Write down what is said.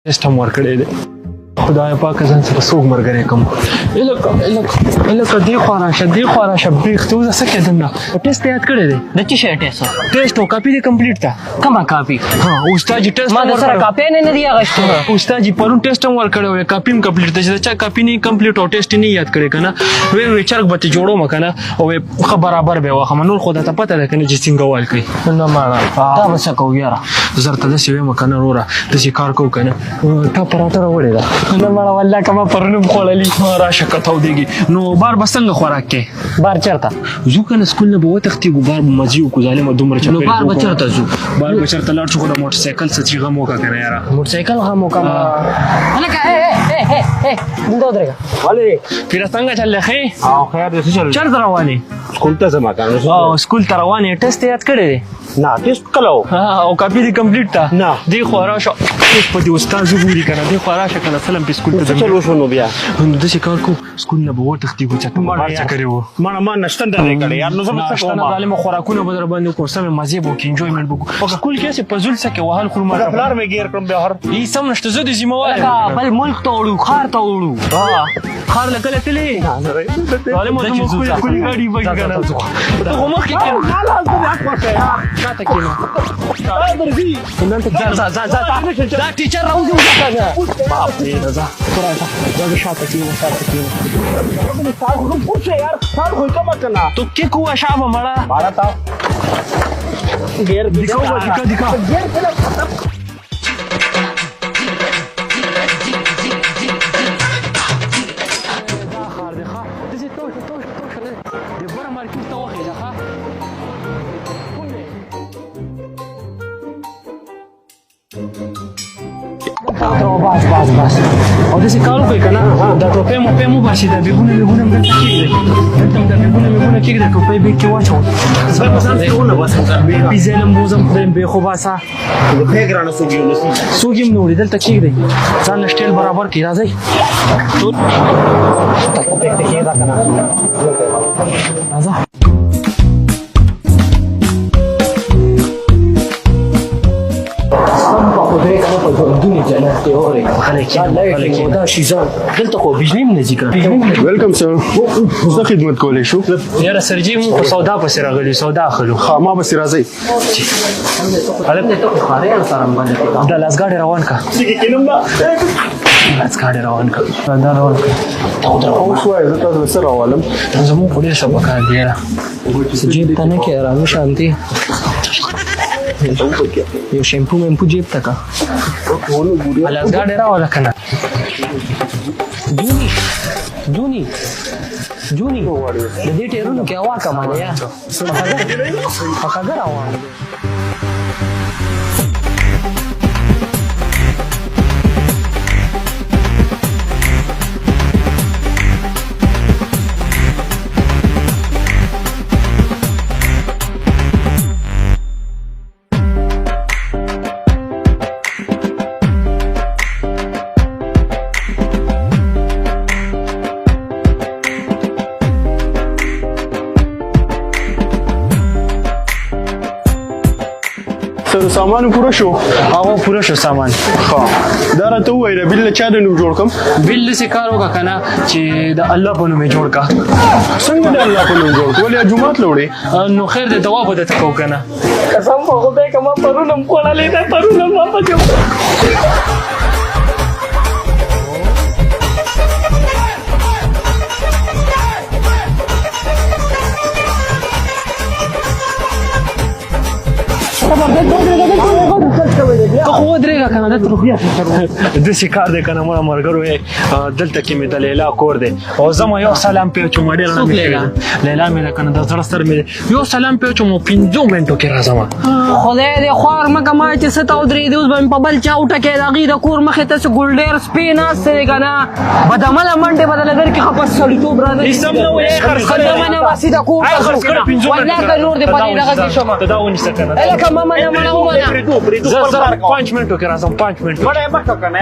سیستم ورکړی دی خدای پاک ځان سره څوک ملګری کوم الکه دې خوا راشه بریښ ته اوس څه کېدم نه ټیسټ یاد کړی دی د څه شی ټیسټ ټیسټ او کاپي دې کمپلیټ ده کومه کاپي ها استاد جی ټیسټ ما د سره کاپي نه دی اغشته استاد جی پرون ټیسټ هم ورکړی وی کاپي هم کمپلیټ ده چې چا کاپي نه کمپلیټ او ټیسټ نه یاد کړی کنه وی چرګ به جوړو مکنه او خبر برابر به واخه نور خدای ته پته ده کنه چې څنګه وال کوي نه ماړه دا وسه کو یاره زرته د سیوی مکنه وروره د سی کار کو کنه تا پراټه وړی ده نه ماړه والله کما پرونم خوړلی راشه کتاو دیږي نو بار بسنګ خوراک کې بار چرته زو کنه سکول نه به وتښتي بار به مزي کو ظالم دومره نو بار بچرته زو بار بچرته لاړ شو د موټر سایکل څخه غم وکړه کنه یاره موټر سایکل هم وکړه الکه دو درګه والے پیر څنګه چل لخي او خیر دې چل چرته رواني سکول ته زما کانو او سکول ته رواني ټیسټ یاد کړی دی نه ټیسټ کلو او کاپی دی کمپلیټ تا نه دی خورا شو په دې استاد زګوري کنه دی خورا شو کنه سلام په سکول ته چلو شو نو بیا نو د څه کار کو سکول نه به وتښتي کو چې ما کړی وو ما نشته درې کړی یار نو زما څه کوم ظالم خوراکونه به در باندې کوم سم مزه بو کې انجوایمنت بو په سکول کې څه په زول څه وهل خو ما پلار مې غیر کړم به هر ای سم نشته زه د ذمہوار بل ملک ته وړو خار ته وړو خار لکه تلې ظالم زموږ کلی غاډي وای کنه ته کوم کې شاته کینو دا ټیچر راوځي وځه باپ دې دا دا شاته کینو تو کې کوه شابه مړه غیر دکا بس او دې کارو کوي کنه دا ټوپې مو باسي دا بیگونه مې کېږي دا بیگونه کېږي ټوپې به کې واچو زه په ځان ته ونه باسم به زلم موزم خدایم به خو باسا د پیګرانو سوګیم نو دلته کېږي ځان سټایل برابر کی راځي راځه ویلکم سر څه خدمت کولی شو یاره سرجی مو په سودا پسې راغلی سودا اخلو ما پسې راځئ دا لاسګاډی روان کا لاسګاډی روان کا اوس وایه زه تاسو څه راولم زموږ خو ډېر ښه پکار دی یاره جیب ته نه کې ارامي شانتي یو شیمپو ممپو جیب ته کا لاسګاډی راوله که نه جونی د دې ټیرونو کې هوا کمه ده یا پکاګر هوا سامان پوره شو هغه پوره شو سامان ښه دا راته ووایه بیل له چا د نوم جوړ کړم بیل داسې کار وکړه که نه چې د الله په نوم یې جوړ کړه څنګه د الله په نوم جوړ کړ ولې جومات له وړې نو خیر دی دوا به درته کوو که نه قسم په خدای که ما پرونم خوړلی دی پرونم ما پکې ته خو ودرېږه که نه دلته داسې کار دی که نه مړه ملګرو دلته کې مې د لیلا کور دی او زه مو یو سلام پې وچوم ډېر نه مې لیلا مې ده که نه د زړه سر مې دی یو سلام پې وچوم 5 منټو کې راځم خدای دې خوار مه کړه ما چې څه ته ودرېدې اوس به مې په بل چا وټکې د هغې د کور مخې ته څه ګلډېر سپی ناست دی که نه بدعمله منډې به درله درکړي خو بس سړیتوب راځي خدمه واسي د کور ته شو والله که نور دې په دې دغسې شم دا ونیسه که نه هلکه مه منه مړه ومنه زه 5 منټو کې راځم 5 منټو